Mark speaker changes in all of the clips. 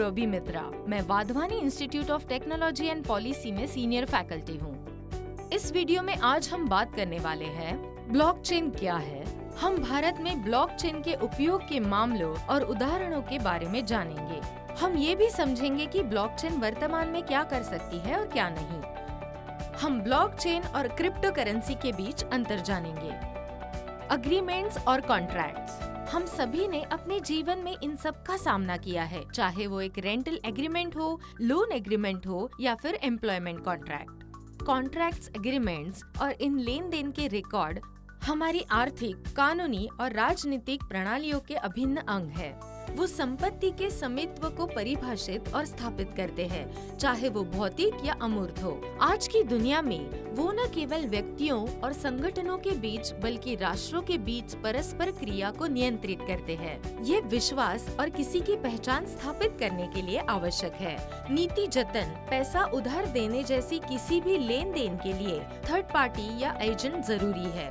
Speaker 1: पूरबी मित्रा। मैं Wadhwani institute of technology and policy में सीनियर फैकल्टी हूँ। इस वीडियो में आज हम बात करने वाले हैं ब्लॉकचेन क्या है। हम भारत में ब्लॉकचेन के उपयोग के मामलों और उदाहरणों के बारे में जानेंगे। हम ये भी समझेंगे कि ब्लॉकचेन वर्तमान में क्या कर सकती है और क्या नहीं। हम ब्लॉकचेन और क्रिप्टो करेंसी के बीच अंतर जानेंगे। अग्रीमेंट्स और कॉन्ट्रैक्ट्स, हम सभी ने अपने जीवन में इन सब का सामना किया है, चाहे वो एक रेंटल एग्रीमेंट हो, लोन एग्रीमेंट हो या फिर एम्प्लॉयमेंट कॉन्ट्रैक्ट। कॉन्ट्रैक्ट्स, एग्रीमेंट्स और इन लेन देन के रिकॉर्ड हमारी आर्थिक, कानूनी और राजनीतिक प्रणालियों के अभिन्न अंग है। वो संपत्ति के स्वामित्व को परिभाषित और स्थापित करते हैं, चाहे वो भौतिक या अमूर्त हो। आज की दुनिया में वो न केवल व्यक्तियों और संगठनों के बीच बल्कि राष्ट्रों के बीच परस्पर क्रिया को नियंत्रित करते हैं। ये विश्वास और किसी की पहचान स्थापित करने के लिए आवश्यक है। नीति जतन, पैसा उधार देने जैसी किसी भी लेन देन के लिए थर्ड पार्टी या एजेंट जरूरी है।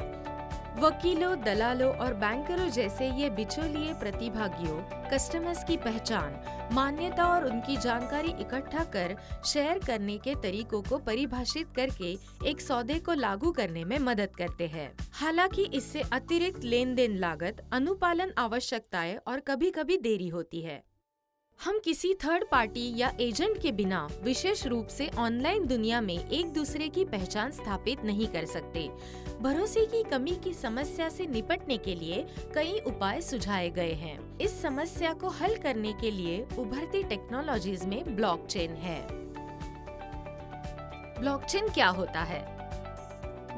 Speaker 1: वकीलों, दलालों और बैंकरों जैसे ये बिचौलिए प्रतिभागियों कस्टमर्स की पहचान, मान्यता और उनकी जानकारी इकट्ठा कर शेयर करने के तरीकों को परिभाषित करके एक सौदे को लागू करने में मदद करते हैं। हालांकि इससे अतिरिक्त लेन देन लागत, अनुपालन आवश्यकताएं और कभी-कभी देरी होती है। हम किसी थर्ड पार्टी या एजेंट के बिना विशेष रूप से ऑनलाइन दुनिया में एक दूसरे की पहचान स्थापित नहीं कर सकते। भरोसे की कमी की समस्या से निपटने के लिए कई उपाय सुझाए गए हैं। इस समस्या को हल करने के लिए उभरती टेक्नोलॉजीज में ब्लॉकचेन है। ब्लॉकचेन क्या होता है?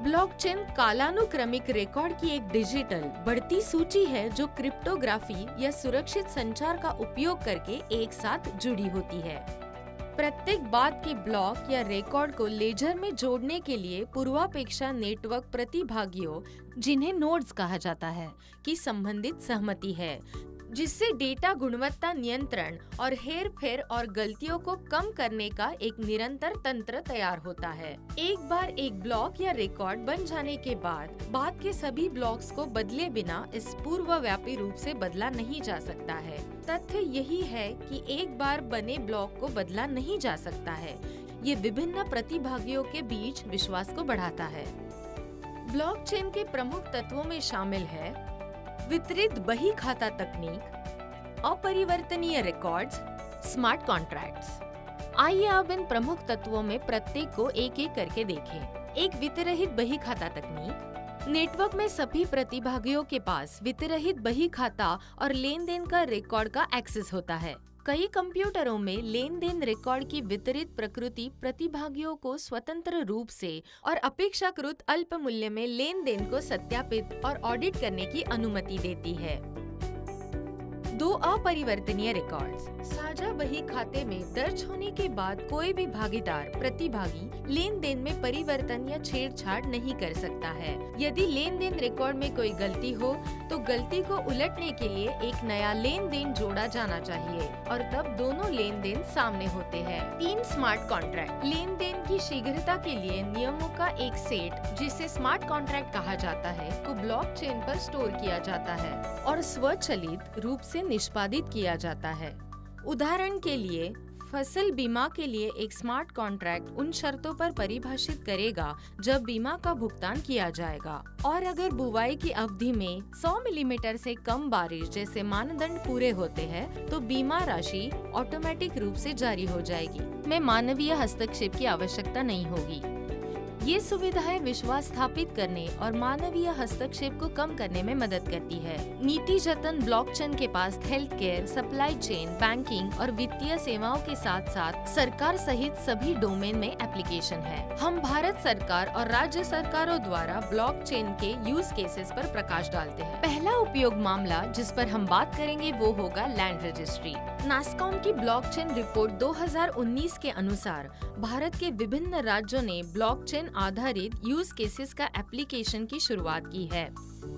Speaker 1: ब्लॉकचेन कालानुक्रमिक रिकॉर्ड की एक डिजिटल बढ़ती सूची है जो क्रिप्टोग्राफी या सुरक्षित संचार का उपयोग करके एक साथ जुड़ी होती है। प्रत्येक बात के ब्लॉक या रिकॉर्ड को लेजर में जोड़ने के लिए पूर्वापेक्षा नेटवर्क प्रतिभागियों, जिन्हें नोड्स कहा जाता है, की संबंधित सहमति है, जिससे डेटा गुणवत्ता नियंत्रण और हेरफेर और गलतियों को कम करने का एक निरंतर तंत्र तैयार होता है। एक बार एक ब्लॉक या रिकॉर्ड बन जाने के बाद के सभी ब्लॉक्स को बदले बिना इस पूर्वव्यापी रूप से बदला नहीं जा सकता है। तथ्य यही है कि एक बार बने ब्लॉक को बदला नहीं जा सकता है। ये विभिन्न प्रतिभागियों के बीच विश्वास को बढ़ाता है। ब्लॉकचेन के प्रमुख तत्वों में शामिल है वितरित बही खाता तकनीक, अपरिवर्तनीय रिकॉर्ड्स, स्मार्ट कॉन्ट्रैक्ट्स। आइए अब इन प्रमुख तत्वों में प्रत्येक को एक एक करके देखें। एक वितरित बही खाता तकनीक। नेटवर्क में सभी प्रतिभागियों के पास वितरित बही खाता और लेन देन का रिकॉर्ड का एक्सेस होता है। कई कंप्यूटरों में लेन देन रिकॉर्ड की वितरित प्रकृति प्रतिभागियों को स्वतंत्र रूप से और अपेक्षाकृत अल्प मूल्य में लेन देन को सत्यापित और ऑडिट करने की अनुमति देती है। 2 अपरिवर्तनीय रिकॉर्ड्स। साझा बही खाते में दर्ज होने के बाद कोई भी भागीदार प्रतिभागी लेन देन में परिवर्तन या छेड़छाड़ नहीं कर सकता है। यदि लेन देन रिकॉर्ड में कोई गलती हो तो गलती को उलटने के लिए एक नया लेन देन जोड़ा जाना चाहिए और तब दोनों लेन देन सामने होते हैं। 3 स्मार्ट कॉन्ट्रैक्ट। लेन देन की शीघ्रता के लिए नियमों का एक सेट, जिसे स्मार्ट कॉन्ट्रैक्ट कहा जाता है, को ब्लॉकचेन पर स्टोर किया जाता है और स्वचालित रूप से निष्पादित किया जाता है। उदाहरण के लिए, फसल बीमा के लिए एक स्मार्ट कॉन्ट्रैक्ट उन शर्तों पर परिभाषित करेगा जब बीमा का भुगतान किया जाएगा, और अगर बुवाई की अवधि में 100 मिलीमीटर से कम बारिश जैसे मानदंड पूरे होते हैं तो बीमा राशि ऑटोमेटिक रूप से जारी हो जाएगी, में मानवीय हस्तक्षेप की आवश्यकता नहीं होगी। ये सुविधाएं विश्वास स्थापित करने और मानवीय हस्तक्षेप को कम करने में मदद करती है। नीति जतन। ब्लॉकचेन के पास health care, supply chain, banking और वित्तीय सेवाओं के साथ साथ सरकार सहित सभी डोमेन में एप्लीकेशन है। हम भारत सरकार और राज्य सरकारों द्वारा ब्लॉकचेन के यूज केसेस पर प्रकाश डालते हैं। पहला उपयोग मामला जिस पर हम बात करेंगे वो होगा लैंड रजिस्ट्री। नासकॉम की ब्लॉकचेन रिपोर्ट 2019 के अनुसार भारत के विभिन्न राज्यों ने ब्लॉकचेन आधारित यूज केसेस का एप्लीकेशन की शुरुआत की है।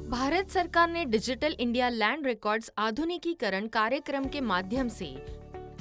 Speaker 1: भारत सरकार ने डिजिटल इंडिया लैंड रिकॉर्ड्स आधुनिकीकरण कार्यक्रम के माध्यम से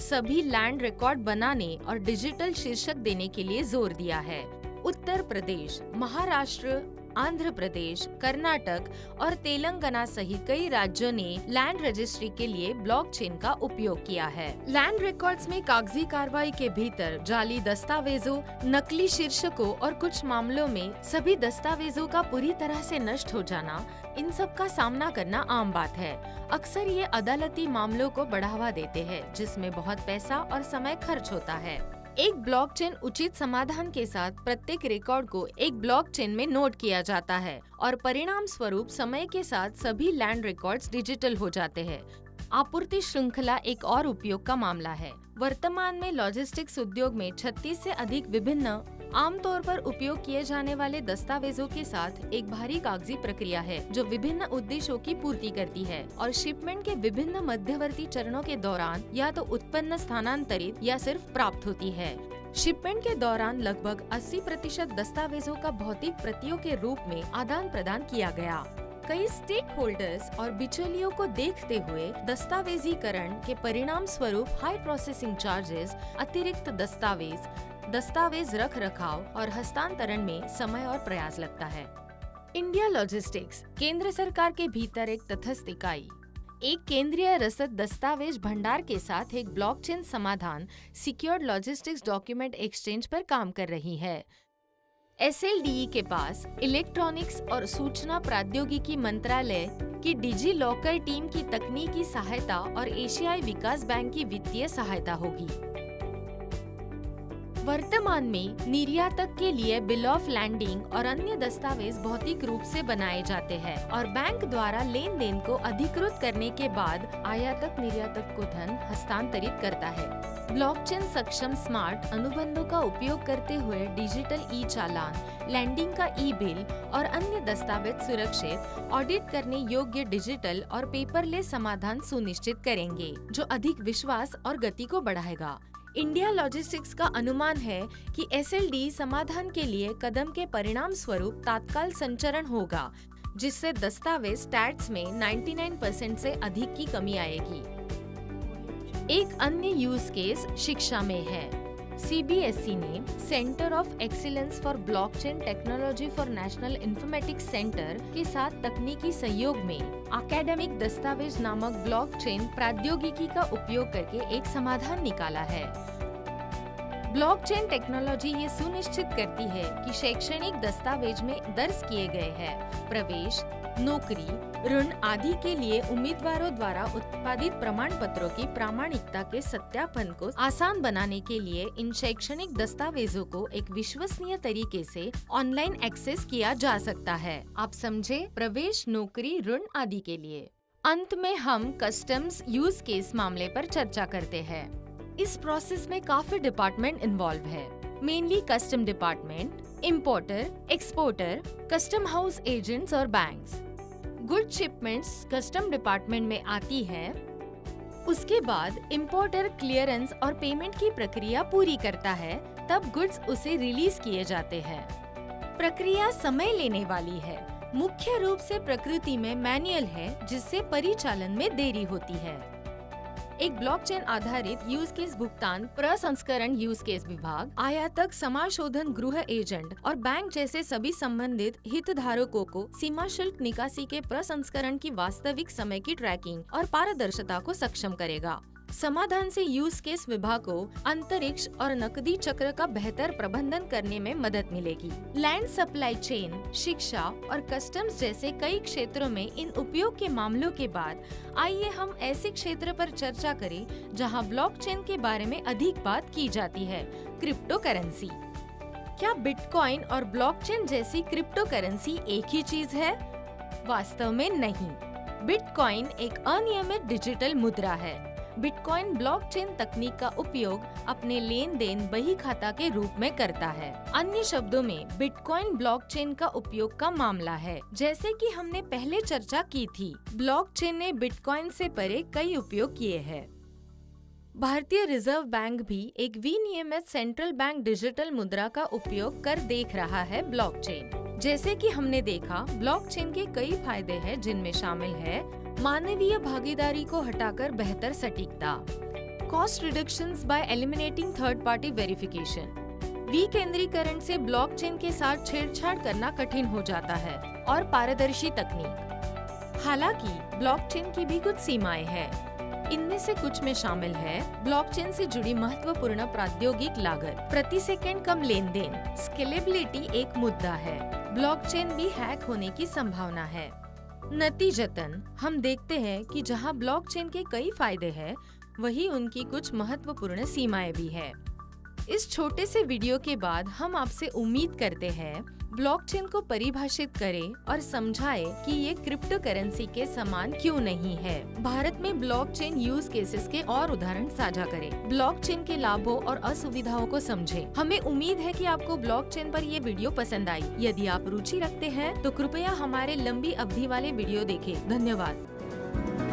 Speaker 1: सभी लैंड रिकॉर्ड बनाने और डिजिटल शीर्षक देने के लिए जोर दिया है। उत्तर प्रदेश, महाराष्ट्र, आंध्र प्रदेश, कर्नाटक और तेलंगाना सहित कई राज्यों ने लैंड रजिस्ट्री के लिए ब्लॉकचेन का उपयोग किया है। लैंड रिकॉर्ड्स में कागजी कार्रवाई के भीतर जाली दस्तावेजों, नकली शीर्षकों और कुछ मामलों में सभी दस्तावेजों का पूरी तरह से नष्ट हो जाना, इन सब का सामना करना आम बात है। अक्सर ये अदालती मामलों को बढ़ावा देते हैं, जिसमें बहुत पैसा और समय खर्च होता है। एक ब्लॉकचेन उचित समाधान के साथ प्रत्येक रिकॉर्ड को एक ब्लॉकचेन में नोट किया जाता है और परिणाम स्वरूप समय के साथ सभी लैंड रिकॉर्ड्स डिजिटल हो जाते हैं। आपूर्ति श्रृंखला एक और उपयोग का मामला है। वर्तमान में लॉजिस्टिक्स उद्योग में 36 से अधिक विभिन्न आमतौर पर उपयोग किए जाने वाले दस्तावेजों के साथ एक भारी कागजी प्रक्रिया है जो विभिन्न उद्देश्यों की पूर्ति करती है और शिपमेंट के विभिन्न मध्यवर्ती चरणों के दौरान या तो उत्पन्न, स्थानांतरित या सिर्फ प्राप्त होती है। शिपमेंट के दौरान लगभग 80% दस्तावेजों का भौतिक प्रतियों के रूप में आदान प्रदान किया गया। कई स्टेक होल्डर्स और बिचौलियों को देखते हुए दस्तावेजीकरण के परिणाम स्वरूप हाई प्रोसेसिंग चार्जेस, अतिरिक्त दस्तावेज रख रखाव और हस्तांतरण में समय और प्रयास लगता है। इंडिया लॉजिस्टिक्स केंद्र सरकार के भीतर एक तटस्थ इकाई, एक केंद्रीय रसद दस्तावेज भंडार के साथ एक ब्लॉकचेन समाधान सिक्योर्ड लॉजिस्टिक्स डॉक्यूमेंट एक्सचेंज पर काम कर रही है। SLDE के पास इलेक्ट्रॉनिक्स और सूचना प्रौद्योगिकी मंत्रालय की डिजी लॉकर टीम की तकनीकी सहायता और एशियाई विकास बैंक की वित्तीय सहायता होगी। वर्तमान में निर्यातक के लिए बिल ऑफ लैंडिंग और अन्य दस्तावेज भौतिक रूप से बनाए जाते हैं और बैंक द्वारा लेन देन को अधिकृत करने के बाद आयातक निर्यातक को धन हस्तांतरित करता है। ब्लॉकचेन सक्षम स्मार्ट अनुबंधों का उपयोग करते हुए डिजिटल ई चालान, लैंडिंग का ई बिल और अन्य दस्तावेज सुरक्षित, ऑडिट करने योग्य डिजिटल और पेपरलेस समाधान सुनिश्चित करेंगे, जो अधिक विश्वास और गति को बढ़ाएगा। इंडिया लॉजिस्टिक्स का अनुमान है कि SLD समाधान के लिए कदम के परिणाम स्वरूप तात्काल संचरण होगा, जिससे दस्तावेज स्टैट्स में 99% से अधिक की कमी आएगी। एक अन्य यूज केस शिक्षा में है। CBSE ने centre of excellence for blockchain technology for national informatics centre के साथ तकनीकी सहयोग में एकेडमिक दस्तावेज नामक ब्लॉकचेन प्रौद्योगिकी का उपयोग करके एक समाधान निकाला है। ब्लॉकचेन टेक्नोलॉजी ये सुनिश्चित करती है कि शैक्षणिक दस्तावेज में दर्ज किए गए हैं प्रवेश, नौकरी, ऋण आदि के लिए उम्मीदवारों द्वारा उत्पादित प्रमाण पत्रों की प्रामाणिकता के सत्यापन को आसान बनाने के लिए इन शैक्षणिक दस्तावेजों को एक विश्वसनीय तरीके से ऑनलाइन एक्सेस किया जा सकता है। आप समझे? प्रवेश, नौकरी, ऋण आदि के लिए। अंत में हम कस्टम्स यूज केस मामले पर चर्चा करते हैं। इस प्रोसेस में काफी डिपार्टमेंट इन्वॉल्व है। Mainly custom department, importer, exporter, custom house agents और banks. Good shipments custom department में आती है। उसके बाद इंपोर्टर क्लियरेंस और पेमेंट की प्रक्रिया पूरी करता है, तब गुड्स उसे रिलीज किए जाते हैं। प्रक्रिया समय लेने वाली है, मुख्य रूप से प्रकृति में मैनुअल है, जिससे परिचालन में देरी होती है। एक ब्लॉकचेन आधारित यूज केस भुगतान प्रसंस्करण यूज केस विभाग, आयातक, समाशोधन गृह एजेंट और बैंक जैसे सभी संबंधित हितधारकों को सीमा शुल्क निकासी के प्रसंस्करण की वास्तविक समय की ट्रैकिंग और पारदर्शिता को सक्षम करेगा। समाधान से यूज केस विभाग को अंतरिक्ष और नकदी चक्र का बेहतर प्रबंधन करने में मदद मिलेगी। लैंड सप्लाई चेन, शिक्षा और कस्टम्स जैसे कई क्षेत्रों में इन उपयोग के मामलों के बाद आइए हम ऐसे क्षेत्र पर चर्चा करें जहां ब्लॉकचेन के बारे में अधिक बात की जाती है, क्रिप्टो करेंसी। क्या बिटकॉइन और ब्लॉकचेन जैसी क्रिप्टो करेंसी एक ही चीज है? वास्तव में नहीं। बिटकॉइन एक अनियमित डिजिटल मुद्रा है। बिटकॉइन ब्लॉकचेन तकनीक का उपयोग अपने लेन देन बही खाता के रूप में करता है। अन्य शब्दों में बिटकॉइन ब्लॉकचेन का उपयोग का मामला है। जैसे कि हमने पहले चर्चा की थी, ब्लॉकचेन ने बिटकॉइन से परे कई उपयोग किए हैं। भारतीय रिजर्व बैंक भी एक विनियमित सेंट्रल बैंक डिजिटल मुद्रा का उपयोग कर देख रहा है ब्लॉकचेन। जैसे कि हमने देखा, ब्लॉकचेन के कई फायदे हैं, जिनमें शामिल है मानवीय भागीदारी को हटाकर बेहतर सटीकता, cost reductions bye eliminating third party verification, विकेंद्रीकरण से ब्लॉकचेन के साथ छेड़छाड़ करना कठिन हो जाता है और पारदर्शी तकनीक। हालांकि ब्लॉकचेन की भी कुछ सीमाएं हैं। इनमें से कुछ में शामिल है ब्लॉकचेन से जुड़ी महत्वपूर्ण प्राद्योगिक लागत, प्रति सेकंड कम लेन देन, स्केलेबिलिटी एक मुद्दा है। ब्लॉकचेन भी हैक होने की संभावना है। नतीजतन हम देखते हैं कि जहां ब्लॉकचेन के कई फायदे हैं, वहीं उनकी कुछ महत्वपूर्ण सीमाएं भी है। इस छोटे से वीडियो के बाद हम आपसे उम्मीद करते हैं ब्लॉकचेन को परिभाषित करें और समझाएं कि ये क्रिप्टो करेंसी के समान क्यों नहीं है। भारत में ब्लॉकचेन यूज केसेस के और उदाहरण साझा करें। ब्लॉकचेन के लाभों और असुविधाओं को समझें। हमें उम्मीद है कि आपको ब्लॉकचेन पर ये वीडियो पसंद आई। यदि आप रुचि रखते हैं तो कृपया हमारे लंबी अवधि वाले वीडियो देखें। धन्यवाद।